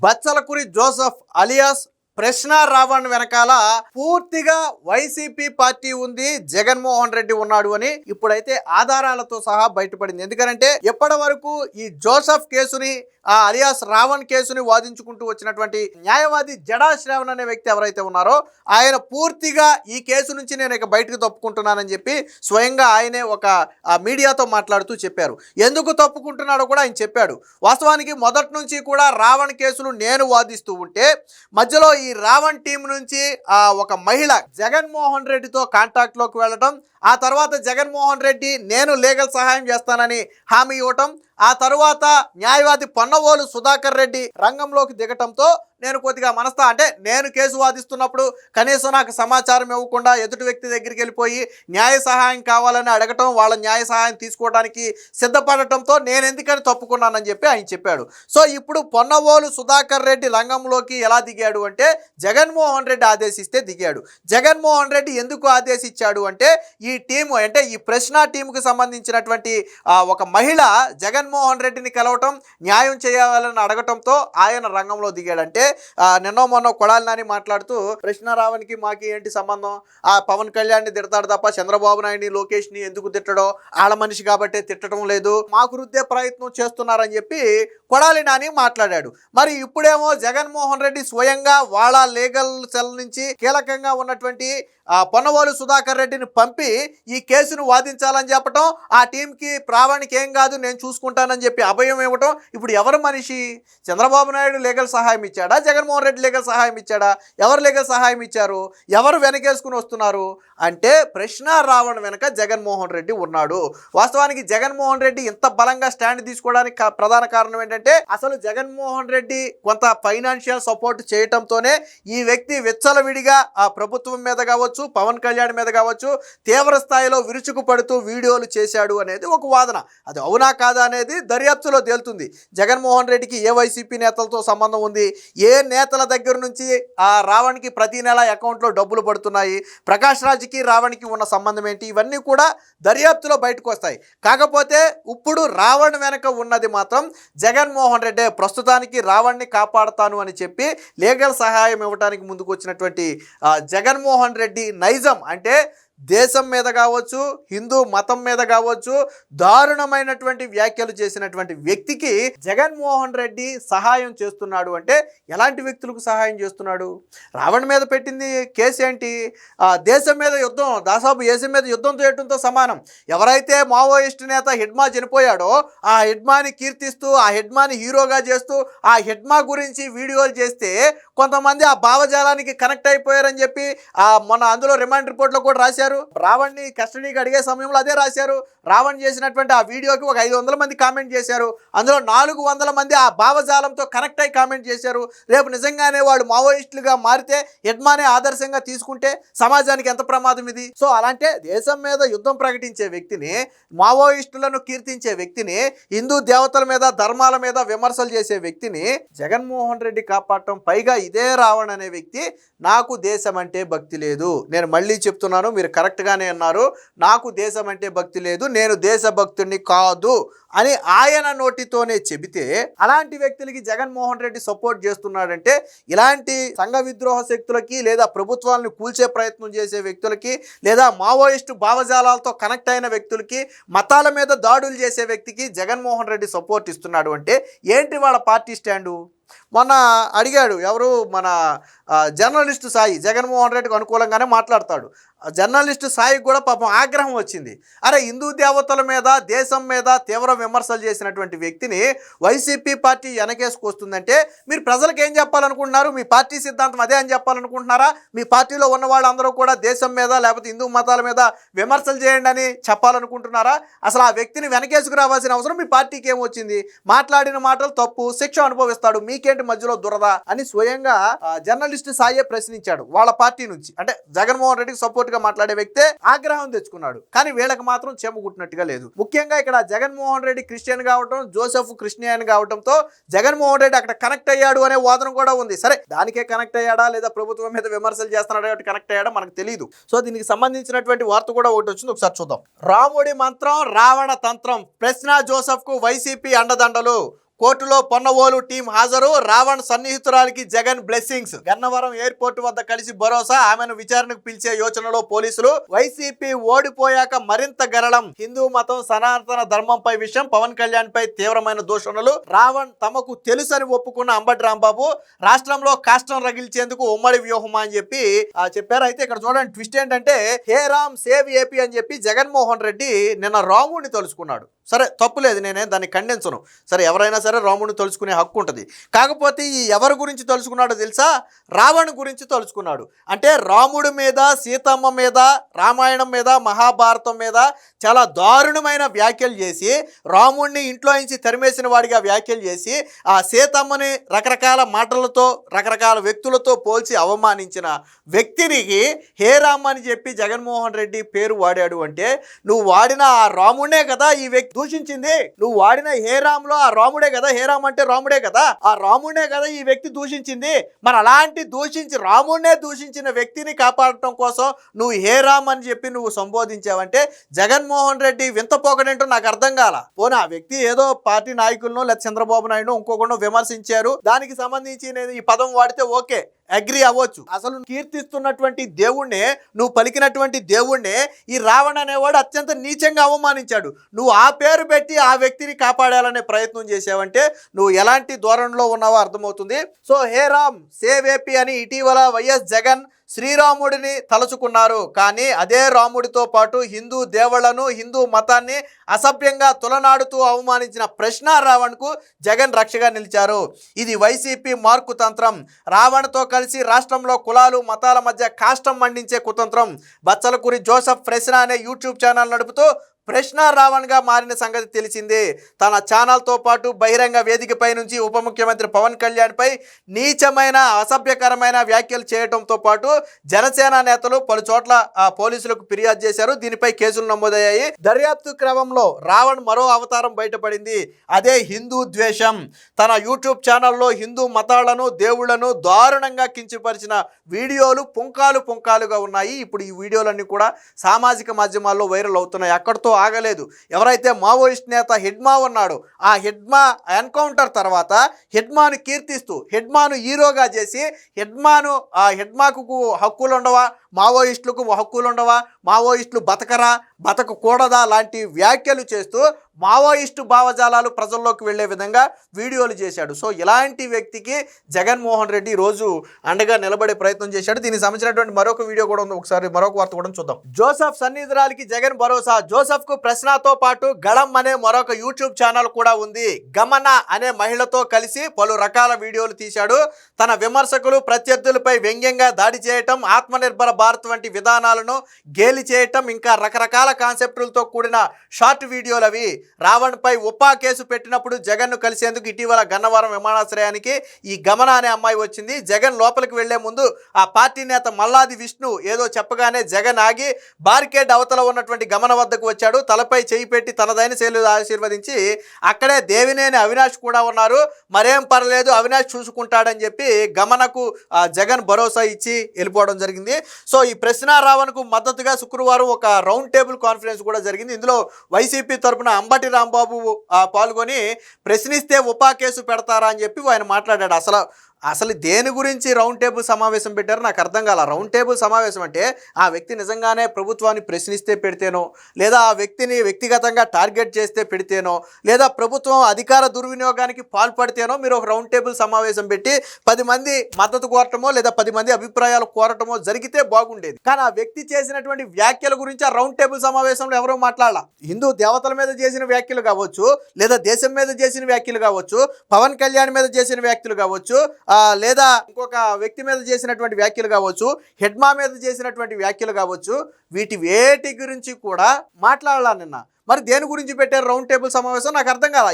బచ్చలకురి Joseph alias ప్రశ్న రావణ్ వెనకాల పూర్తిగా వైసీపీ పార్టీ ఉంది, జగన్మోహన్ రెడ్డి ఉన్నాడు అని ఇప్పుడైతే ఆధారాలతో సహా బయటపడింది. ఎందుకంటే ఎప్పటి వరకు ఈ జోసెఫ్ కేసుని ఆ అలియాస్ రావణ్ కేసుని వాదించుకుంటూ వచ్చినటువంటి న్యాయవాది జడా శ్రావణ్ అనే వ్యక్తి ఎవరైతే ఉన్నారో ఆయన పూర్తిగా ఈ కేసు నుంచి నేను ఇక బయటకు తప్పుకుంటున్నానని చెప్పి స్వయంగా ఆయనే ఒక మీడియాతో మాట్లాడుతూ చెప్పారు. ఎందుకు తప్పుకుంటున్నాడో కూడా ఆయన చెప్పాడు. వాస్తవానికి మొదటి నుంచి కూడా రావణ్ కేసులు నేను వాదిస్తూ ఉంటే మధ్యలో ఈ రావణ్ టీం నుంచి ఒక మహిళ జగన్మోహన్ రెడ్డితో కాంటాక్ట్లోకి వెళ్ళడం, ఆ తర్వాత జగన్మోహన్ రెడ్డి నేను లీగల్ సహాయం చేస్తానని హామీ ఇవ్వటం, ఆ తరువాత న్యాయవాది పొన్నవోలు సుధాకర్ రెడ్డి రంగంలోకి దిగటంతో నేను కొద్దిగా అంటే నేను కేసు వాదిస్తున్నప్పుడు కనీసం నాకు సమాచారం ఇవ్వకుండా ఎదుటి వ్యక్తి దగ్గరికి వెళ్ళిపోయి న్యాయ సహాయం కావాలని అడగటం, వాళ్ళ న్యాయ సహాయం తీసుకోవడానికి సిద్ధపడటంతో నేను ఎందుకని తప్పుకున్నానని చెప్పి ఆయన చెప్పాడు. సో ఇప్పుడు పొన్నవోలు సుధాకర్ రెడ్డి రంగంలోకి ఎలా దిగాడు అంటే జగన్మోహన్ రెడ్డి ఆదేశిస్తే దిగాడు. జగన్మోహన్ రెడ్డి ఎందుకు ఆదేశించాడు అంటే ఈ టీము అంటే ఈ ప్రశ్న టీంకి సంబంధించినటువంటి ఒక మహిళ జగన్మోహన్ రెడ్డిని కలవటం, న్యాయం చేయాలని అడగటంతో ఆయన రంగంలో దిగాడంటే నిన్నో మొన్న కొడాలి నాని మాట్లాడుతూ ప్రశ్న రావణ్కి మాకి ఏంటి సంబంధం, ఆ పవన్ కళ్యాణ్ని తిడతాడు తప్ప చంద్రబాబు నాయుడిని లోకేష్ని ఎందుకు తిట్టడో, ఆళ్ళ మనిషి కాబట్టి తిట్టడం లేదు, మాకు రుద్దే ప్రయత్నం చేస్తున్నారని చెప్పి కొడాలి నాని మాట్లాడాడు. మరి ఇప్పుడేమో జగన్మోహన్ రెడ్డి స్వయంగా వాళ్ళ లీగల్ సెల్ నుంచి కీలకంగా ఉన్నటువంటి పొన్నవోలు సుధాకర్ రెడ్డిని పంపి ఈ కేసును వాదించాలని చెప్పటం, ఆ టీంకి రావణ్కి ఏం కాదు నేను చూసుకుంటానని చెప్పి అభయం ఇవ్వటం. ఇప్పుడు ఎవరు మనిషి? చంద్రబాబు నాయుడు లీగల్ సహాయం ఇచ్చాడా, జగన్మోహన్ రెడ్డి లీగల్ సహాయం ఇచ్చాడా? ఎవరు లీగల్ సహాయం ఇచ్చారు? ఎవరు వెనకేసుకుని వస్తున్నారు అంటే ప్రశ్న రావణ్ వెనక జగన్మోహన్ రెడ్డి ఉన్నాడు. వాస్తవానికి జగన్మోహన్ రెడ్డి ఇంత బలంగా స్టాండ్ తీసుకోవడానికి ప్రధాన కారణం ఏంటంటే అసలు జగన్మోహన్ రెడ్డి కొంత ఫైనాన్షియల్ సపోర్ట్ చేయటంతోనే ఈ వ్యక్తి విచ్చలవిడిగా ఆ ప్రభుత్వం మీద కావచ్చు, పవన్ కళ్యాణ్ మీద కావచ్చు తీవ్ర స్థాయిలో విరుచుకు పడుతూ వీడియోలు చేశాడు అనేది ఒక వాదన. అది అవునా కాదా అనేది దర్యాప్తులో తేలుతుంది. జగన్మోహన్ రెడ్డికి ఏ వైసీపీ నేతలతో సంబంధం ఉంది, ఏ నేతల దగ్గర నుంచి ఆ రావణ్కి ప్రతి నెల అకౌంట్లో డబ్బులు పడుతున్నాయి, ప్రకాష్ రాజ్కి రావణ్కి ఉన్న సంబంధం ఏంటి, ఇవన్నీ కూడా దర్యాప్తులో బయటకు వస్తాయి. కాకపోతే ఇప్పుడు రావణ్ వెనక ఉన్నది మాత్రం జగన్మోహన్ రెడ్డి. ప్రస్తుతానికి రావణ్ని కాపాడుతాను అని చెప్పి లీగల్ సహాయం ఇవ్వడానికి ముందుకు వచ్చినటువంటి జగన్మోహన్ రెడ్డి నైజం అంటే దేశం మీద కావచ్చు, హిందూ మతం మీద కావచ్చు దారుణమైనటువంటి వ్యాఖ్యలు చేసినటువంటి వ్యక్తికి జగన్మోహన్ రెడ్డి సహాయం చేస్తున్నాడు అంటే ఎలాంటి వ్యక్తులకు సహాయం చేస్తున్నాడు? రావణ్ మీద పెట్టింది కేసు ఏంటి? దేశం మీద యుద్ధం, దాదాపు దేశం మీద యుద్ధం చేయడంతో సమానం. ఎవరైతే మావోయిస్టు నేత హిడ్మా చనిపోయాడో ఆ హిడ్మాని కీర్తిస్తూ, ఆ హిడ్మాని హీరోగా చేస్తూ, ఆ హిడ్మా గురించి వీడియోలు చేస్తే కొంతమంది ఆ భావజాలానికి కనెక్ట్ అయిపోయారని చెప్పి మొన్న అందులో రిమాండ్ రిపోర్ట్లో కూడా రాశారు. రావణ్ని కస్టడీకి అడిగే సమయంలో అదే రాశారు. రావణ్ చేసినటువంటి ఆ వీడియోకి ఒక 500 మంది కామెంట్ చేశారు. అందులో 400 మంది ఆ భావజాలంతో కనెక్ట్ అయి కామెంట్ చేశారు. రేపు నిజంగానే వాడు మావోయిస్టులుగా మారితే హిడ్మానే ఆదర్శంగా తీసుకుంటే సమాజానికి ఎంత ప్రమాదం ఇది? సో అలాంటి దేశం మీద యుద్ధం ప్రకటించే వ్యక్తిని, మావోయిస్టులను కీర్తించే వ్యక్తిని, హిందూ దేవతల మీద ధర్మాల మీద విమర్శలు చేసే వ్యక్తిని జగన్మోహన్ రెడ్డి కాపాడటం, పైగా ఇదే రావణ్ అనే వ్యక్తి నాకు దేశం అంటే భక్తి లేదు, నేను మళ్ళీ చెప్తున్నాను మీరు కరెక్ట్గానే అన్నారు, నాకు దేశం అంటే భక్తి లేదు, నేను దేశభక్తుడిని కాదు అని ఆయన నోటితోనే చెబితే అలాంటి వ్యక్తులకి జగన్మోహన్ రెడ్డి సపోర్ట్ చేస్తున్నాడంటే ఇలాంటి సంఘ విద్రోహ శక్తులకి, లేదా ప్రభుత్వాలను కూల్చే ప్రయత్నం చేసే వ్యక్తులకి, లేదా మావోయిస్టు భావజాలాలతో కనెక్ట్ అయిన వ్యక్తులకి, మతాల మీద దాడులు చేసే వ్యక్తికి జగన్మోహన్ రెడ్డి సపోర్ట్ ఇస్తున్నాడు అంటే ఏంటి వాళ్ళ పార్టీ స్టాండు? మొన్న అడిగాడు ఎవరు, మన జర్నలిస్టు సాయి జగన్మోహన్ రెడ్డికి అనుకూలంగానే మాట్లాడతాడు. జర్నలిస్టు సాయికి కూడా పాపం ఆగ్రహం వచ్చింది. అరే హిందూ దేవతల మీద, దేశం మీద తీవ్ర విమర్శలు చేసినటువంటి వ్యక్తిని వైసీపీ పార్టీ వెనకేసుకొస్తుందంటే మీరు ప్రజలకు ఏం చెప్పాలనుకుంటున్నారు? మీ పార్టీ సిద్ధాంతం అదే అని చెప్పాలనుకుంటున్నారా? మీ పార్టీలో ఉన్న వాళ్ళందరూ కూడా దేశం మీద లేకపోతే హిందూ మతాల మీద విమర్శలు చేయండి అని చెప్పాలనుకుంటున్నారా? అసలు ఆ వ్యక్తిని వెనకేసుకు రావాల్సిన అవసరం మీ పార్టీకి ఏమొచ్చింది? మాట్లాడిన మాటలు తప్పు, శిక్ష అనుభవిస్తాడు, మీకేంటి మధ్యలో దురద అని స్వయంగా జర్నలిస్టు సాయే ప్రశ్నించాడు వాళ్ళ పార్టీ నుంచి. అంటే జగన్మోహన్ రెడ్డికి సపోర్ట్ గా మాట్లాడే వ్యక్తే ఆగ్రహం తెచ్చుకున్నాడు. కానీ వీళ్ళకి మాత్రం చెమగుట్టినట్టుగా లేదు. ముఖ్యంగా ఇక్కడ జగన్మోహన్ రెడ్డి క్రిస్టియన్ కావటం, జోసెఫ్ క్రిస్టియన్ కావటంతో జగన్మోహన్ రెడ్డి అక్కడ కనెక్ట్ అయ్యాడు అనే వాదన కూడా ఉంది. సరే దానికే కనెక్ట్ అయ్యాడా లేదా ప్రభుత్వం మీద విమర్శలు చేస్తున్నాడు కాబట్టి కనెక్ట్ అయ్యాడా మనకు తెలియదు. సో దీనికి సంబంధించినటువంటి వార్త కూడా ఒకటి వచ్చింది, ఒకసారి చూద్దాం. రాముడి మంత్రం రావణ తంత్రం, ప్రశ్న జోసెఫ్ కు వైసీపీ అండదండలు. కోర్టులో పొన్నవోలు టీం హాజరు, రావణ్ సన్నిహితురాలికి జగన్ బ్లెస్సింగ్స్. గన్నవరం ఎయిర్పోర్ట్ వద్ద కలిసి భరోసా, ఆమెను విచారణకు పిలిచే యోచనలో పోలీసులు. వైసీపీ ఓడిపోయాక మరింత గరళం, హిందూ మతం సనాతన ధర్మంపై విషయం, పవన్ కళ్యాణ్ పై తీవ్రమైన దూషణలు. రావణ్ తమకు తెలుసని ఒప్పుకున్న అంబటి రాంబాబు, రాష్ట్రంలో కాష్టం రగిల్చేందుకు ఉమ్మడి వ్యూహమా అని చెప్పి చెప్పారు. అయితే ఇక్కడ చూడండి, ట్విస్ట్ ఏంటంటే హే రామ్ సేవ్ ఏపీ అని చెప్పి జగన్మోహన్ రెడ్డి నిన్న రాముడిని తలుచుకున్నాడు. సరే, తప్పులేదు, నేనేం దాన్ని ఖండించను. సరే, ఎవరైనా సరే రాముడిని తలుచుకునే హక్కు ఉంటుంది. కాకపోతే ఈ ఎవరి గురించి తలుచుకున్నాడో తెలుసా? రావణ్ గురించి తలుచుకున్నాడు. అంటే రాముడి మీద, సీతమ్మ మీద, రామాయణం మీద, మహాభారతం మీద చాలా దారుణమైన వ్యాఖ్యలు చేసి, రాముడిని ఇంట్లో నుంచి తరిమేసిన వాడిగా వ్యాఖ్యలు చేసి, ఆ సీతమ్మని రకరకాల మాటలతో రకరకాల వ్యక్తులతో పోల్చి అవమానించిన వ్యక్తినికి హే రామ్ అని చెప్పి జగన్మోహన్ రెడ్డి పేరు వాడాడు. అంటే నువ్వు వాడిన ఆ రాముడే కదా ఈ వ్యక్తి దూషించింది. నువ్వు వాడిన హే రామ్ లో ఆ రాముడే కదా, హే రామ్ అంటే రాముడే కదా, ఆ రాముడే కదా ఈ వ్యక్తి దూషించింది. మరి అలాంటి రాముడినే దూషించిన వ్యక్తిని కాపాడటం కోసం నువ్వు హే రామ్ అని చెప్పి నువ్వు సంబోధించావంటే జగన్మోహన్ రెడ్డి వింత పోకడేంటో నాకు అర్థం కాల. పోనీ ఆ వ్యక్తి ఏదో పార్టీ నాయకులను లేదా చంద్రబాబు నాయుడు ఇంకొకరు విమర్శించారు, దానికి సంబంధించి నేను ఈ పదం వాడితే ఓకే, అగ్రి అవ్వచ్చు. అసలు కీర్తిస్తున్నటువంటి దేవుణ్ణే, నువ్వు పలికినటువంటి దేవుణ్ణే ఈ రావణ్ అనేవాడు అత్యంత నీచంగా అవమానించాడు. నువ్వు ఆ పేరు పెట్టి ఆ వ్యక్తిని కాపాడాలనే ప్రయత్నం చేసావంటే నువ్వు ఎలాంటి ధోరణిలో ఉన్నావో అర్థమవుతుంది. So hey Ram save AP అని ఇటీవల వైఎస్ జగన్ శ్రీరాముడిని తలుచుకున్నారు. కానీ అదే రాముడితో పాటు హిందూ దేవుళ్లను, హిందూ మతాన్ని అసభ్యంగా తులనాడుతూ అవమానించిన ప్రశ్న రావణ్కు జగన్ రక్షగా నిలిచారు. ఇది వైసీపీ మార్కు తంత్రం. రావణ్తో కలిసి రాష్ట్రంలో కులాలు మతాల మధ్య కాష్టం మండించే కుతంత్రం. బచ్చలకూరి జోసెఫ్ ప్రశ్న అనే యూట్యూబ్ ఛానల్ నడుపుతూ ప్రశ్న రావణ్గా మారిన సంగతి తెలిసిందే. తన ఛానల్తో పాటు బహిరంగ వేదికపై నుంచి ఉప ముఖ్యమంత్రి పవన్ కళ్యాణ్పై నీచమైన అసభ్యకరమైన వ్యాఖ్యలు చేయడంతో పాటు జనసేన నేతలు పలు చోట్ల పోలీసులకు ఫిర్యాదు చేశారు. దీనిపై కేసులు నమోదయ్యాయి. దర్యాప్తు క్రమంలో రావణ్ మరో అవతారం బయటపడింది. అదే హిందూ ద్వేషం. తన యూట్యూబ్ ఛానల్లో హిందూ మతాలను, దేవుళ్లను దారుణంగా కించపరిచిన వీడియోలు పుంకాలుగా ఉన్నాయి. ఇప్పుడు ఈ వీడియోలన్నీ కూడా సామాజిక మాధ్యమాల్లో వైరల్ అవుతున్నాయి. అక్కడితో ఆగలేదు. ఎవరైతే మావోయిస్ట్ నేత హిడ్మా ఉన్నాడో ఆ హిడ్మా ఎన్కౌంటర్ తర్వాత హిడ్మాను కీర్తిస్తూ హిడ్మాను హీరోగా చేసి హిడ్మాకు హక్కులు ఉండవా, మావోయిస్టులకు హక్కులు ఉండవా, మావోయిస్టులు బతకకూడదా లాంటి వ్యాఖ్యలు చేస్తూ మావోయిస్టు భావజాలాలు ప్రజల్లోకి వెళ్లే విధంగా వీడియోలు చేశాడు. సో ఇలాంటి వ్యక్తికి జగన్మోహన్ రెడ్డి రోజు అండగా నిలబడే ప్రయత్నం చేశాడు. దీనికి సంబంధించినటువంటి మరొక వీడియో కూడా ఉంది, ఒకసారి మరొక వార్త కూడా చూద్దాం. జోసెఫ్ సన్నిహితురాలికి జగన్ భరోసా. జోసెఫ్ కు ప్రశ్నతో పాటు గళం అనే మరొక యూట్యూబ్ ఛానల్ కూడా ఉంది. గమన అనే మహిళతో కలిసి పలు రకాల వీడియోలు తీశాడు. తన విమర్శకులు ప్రత్యర్థులపై వ్యంగ్యంగా దాడి చేయటం, ఆత్మనిర్భర భారత్ వంటి విధానాలను గేలి చేయటం, ఇంకా రకరకాల కాన్సెప్టులతో కూడిన షార్ట్ వీడియోలు అవి. రావణ్ పై ఉపా కేసు పెట్టినప్పుడు జగన్ ను కలిసేందుకు ఇటీవల గన్నవరం విమానాశ్రయానికి ఈ గమన అనే అమ్మాయి వచ్చింది. జగన్ లోపలికి వెళ్లే ముందు ఆ పార్టీ నేత మల్లాది విష్ణు ఏదో చెప్పగానే జగన్ ఆగి బారికేడ్ అవతల ఉన్నటువంటి గమన వద్దకు వచ్చాడు. తలపై చేయి పెట్టి తనదైన శైలిలో ఆశీర్వదించి అక్కడే దేవినేని అవినాష్ కూడా ఉన్నారు, మరేం పర్లేదు అవినాష్ చూసుకుంటాడని చెప్పి గమనకు జగన్ భరోసా ఇచ్చి వెళ్ళిపోవడం జరిగింది. సో ఈ ప్రశ్న రావణ్కు మద్దతుగా శుక్రవారం ఒక రౌండ్ టేబుల్ కాన్ఫరెన్స్ కూడా జరిగింది. ఇందులో వైసీపీ తరపున అంబటి రాంబాబు పాల్గొని ప్రశ్నిస్తే ఉపా కేసు పెడతారా అని చెప్పి ఆయన మాట్లాడాడు. అసలు దేని గురించి రౌండ్ టేబుల్ సమావేశం పెట్టారో నాకు అర్థం కాల. రౌండ్ టేబుల్ సమావేశం అంటే ఆ వ్యక్తి నిజంగానే ప్రభుత్వాన్ని ప్రశ్నిస్తే పెడితేనో, లేదా ఆ వ్యక్తిని వ్యక్తిగతంగా టార్గెట్ చేస్తే పెడితేనో, లేదా ప్రభుత్వం అధికార దుర్వినియోగానికి పాల్పడితేనో మీరు ఒక రౌండ్ టేబుల్ సమావేశం పెట్టి 10 మంది మద్దతు కోరటమో లేదా 10 మంది అభిప్రాయాలు కోరటమో జరిగితే బాగుండేది. కానీ ఆ వ్యక్తి చేసినటువంటి వ్యాఖ్యల గురించి ఆ రౌండ్ టేబుల్ సమావేశంలో ఎవరో మాట్లాడాల. హిందూ దేవతల మీద చేసిన వ్యాఖ్యలు కావచ్చు, లేదా దేశం మీద చేసిన వ్యాఖ్యలు కావచ్చు, పవన్ కళ్యాణ్ మీద చేసిన వ్యాఖ్యలు కావచ్చు, లేదా ఇంకొక వ్యక్తి మీద చేసినటువంటి వ్యాఖ్యలు కావచ్చు, హెడ్మా మీద చేసినటువంటి వ్యాఖ్యలు కావచ్చు, వేటి గురించి కూడా మాట్లాడాల నిన్న. మరి దేని గురించి పెట్టారు రౌండ్ టేబుల్ సమావేశం నాకు అర్థం కాల.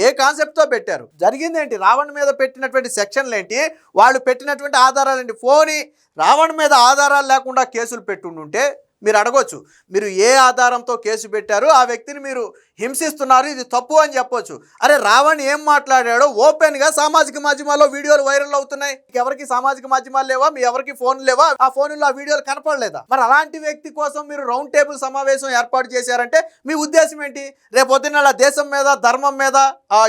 ఏ కాన్సెప్ట్తో పెట్టారు? జరిగింది ఏంటి? రావణ్ మీద పెట్టినటువంటి సెక్షన్లు ఏంటి, వాళ్ళు పెట్టినటువంటి ఆధారాలు ఏంటి? రావణ్ మీద ఆధారాలు లేకుండా కేసులు పెట్టుంటే మీరు అడగొచ్చు, మీరు ఏ ఆధారంతో కేసు పెట్టారు, ఆ వ్యక్తిని మీరు హింసిస్తున్నారు, ఇది తప్పు అని చెప్పొచ్చు. అరే రావణ్ ఏం మాట్లాడాడో ఓపెన్గా సామాజిక మాధ్యమాల్లో వీడియోలు వైరల్ అవుతున్నాయి. ఎవరికి సామాజిక మాధ్యమాలు లేవా, మీ ఎవరికి ఫోన్ లేవా, ఆ ఫోన్లో ఆ వీడియోలు కనపడలేదా? మరి అలాంటి వ్యక్తి కోసం మీరు రౌండ్ టేబుల్ సమావేశం ఏర్పాటు చేశారంటే మీ ఉద్దేశం ఏంటి? రేపొద్దున దేశం మీద ధర్మం మీద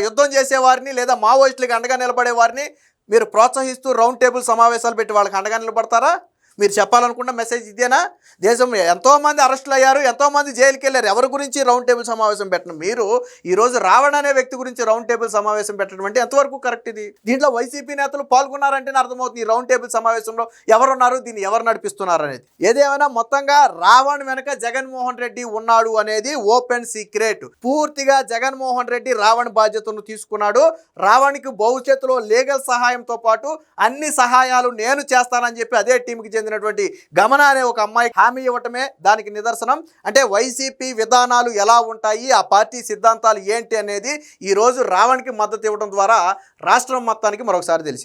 యుద్ధం చేసేవారిని లేదా మావోయిస్టులకు అండగా నిలబడే వారిని మీరు ప్రోత్సహిస్తూ రౌండ్ టేబుల్ సమావేశాలు పెట్టి వాళ్ళకి అండగా నిలబడతారా? మీరు చెప్పాలనుకున్న మెసేజ్ ఇదేనా? దేశం ఎంతోమంది అరెస్టులు అయ్యారు, ఎంతోమంది జైలుకి వెళ్ళారు, ఎవరి గురించి రౌండ్ టేబుల్ సమావేశం పెట్టడం? మీరు ఈరోజు రావణ్ అనే వ్యక్తి గురించి రౌండ్ టేబుల్ సమావేశం పెట్టడం అంటే ఎంతవరకు కరెక్ట్? ఇది దీంట్లో వైసీపీ నేతలు పాల్గొన్నారంటేనే అర్థమవుతుంది ఈ రౌండ్ టేబుల్ సమావేశంలో ఎవరున్నారు, దీన్ని ఎవరు నడిపిస్తున్నారు అనేది. ఏదేమైనా మొత్తంగా రావణ్ వెనక జగన్మోహన్ రెడ్డి ఉన్నాడు అనేది ఓపెన్ సీక్రెట్. పూర్తిగా జగన్మోహన్ రెడ్డి రావణ్ బాధ్యతను తీసుకున్నాడు. రావణ్కి భవిష్యత్తులో లీగల్ సహాయంతో పాటు అన్ని సహాయాలు నేను చేస్తానని చెప్పి అదే టీంకి చెందినటువంటి గమన అనే ఒక అమ్మాయి హామీ ఇవ్వటమే దానికి నిదర్శనం. అంటే వైసీపీ విధానాలు ఎలా ఉంటాయి, ఆ పార్టీ సిద్ధాంతాలు ఏంటి అనేది ఈ రోజు రావణ్కి మద్దతు ఇవ్వడం ద్వారా రాష్ట్రం మొత్తానికి మరొకసారి తెలిసింది.